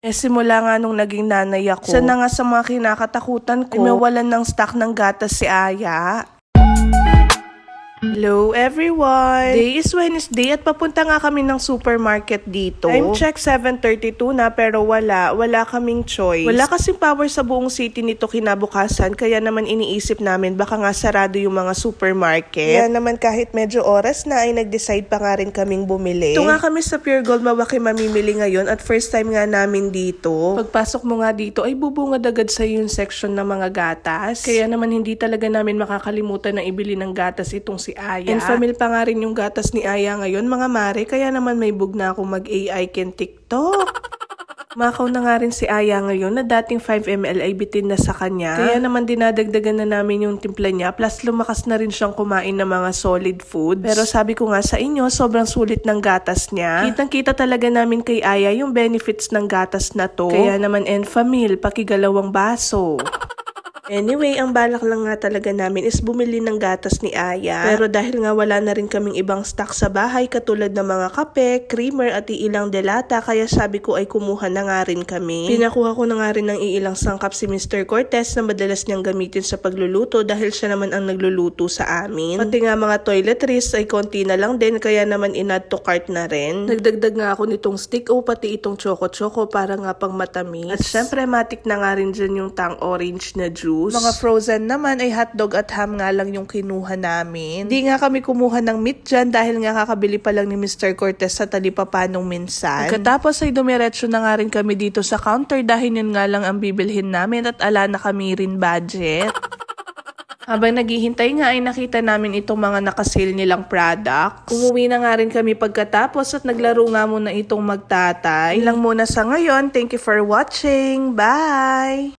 Simula nga nung naging nanay ako, isa na nga sa mga kinakatakutan ko, mawalan ng stock ng gatas si Aya. Hello everyone! Today is Wednesday at papunta nga kami ng supermarket dito. Time check 7:32 na pero wala kaming choice. Wala kasing power sa buong city nito kinabukasan kaya naman iniisip namin baka nga sarado yung mga supermarket. Kaya naman kahit medyo oras na ay nag-decide pa nga rin kaming bumili. Ito nga kami sa Pure Gold Mawaki mamimili ngayon at first time nga namin dito. Pagpasok mo nga dito ay bubungad agad sa yung section ng mga gatas. Kaya naman hindi talaga namin makakalimutan na ibili ng gatas itong si Aya. And family pa nga rin yung gatas ni Aya ngayon mga mare, kaya naman may bug na akong mag-AI ken TikTok. Makaw na nga rin si Aya ngayon na dating 5 ml ay bitin na sa kanya. Kaya naman dinadagdagan na namin yung timpla niya plus lumakas na rin siyang kumain ng mga solid foods. Pero sabi ko nga sa inyo, sobrang sulit ng gatas niya. Kitang-kita talaga namin kay Aya yung benefits ng gatas na to. Kaya naman family, pakigalawang baso. Anyway, ang balak lang nga talaga namin is bumili ng gatas ni Aya. Pero dahil nga wala na rin kaming ibang stock sa bahay katulad ng mga kape, creamer at iilang delata kaya sabi ko ay kumuha na nga rin kami. Pinakuha ko na nga rin ng iilang sangkap si Mr. Cortez na madalas niyang gamitin sa pagluluto dahil siya naman ang nagluluto sa amin. Pati nga mga toiletries ay konti na lang din kaya naman in-add to cart na rin. Nagdagdag nga ako nitong stick o pati itong choco-choco para nga pang matamis. At syempre matik na nga rin dyan yung tang orange na juice. Mga frozen naman ay hotdog at ham nga lang yung kinuha namin. Hindi nga kami kumuha ng meat dyan dahil nga kakabili pa lang ni Mr. Cortez sa talipapanong minsan. Pagkatapos ay dumiretso na nga rin kami dito sa counter dahil yun nga lang ang bibilhin namin at ala na kami rin budget. Habang naghihintay nga ay nakita namin itong mga nakasale nilang products. Umuwi na nga rin kami pagkatapos at naglaro nga muna itong magtatay. Ilang muna sa ngayon. Thank you for watching. Bye!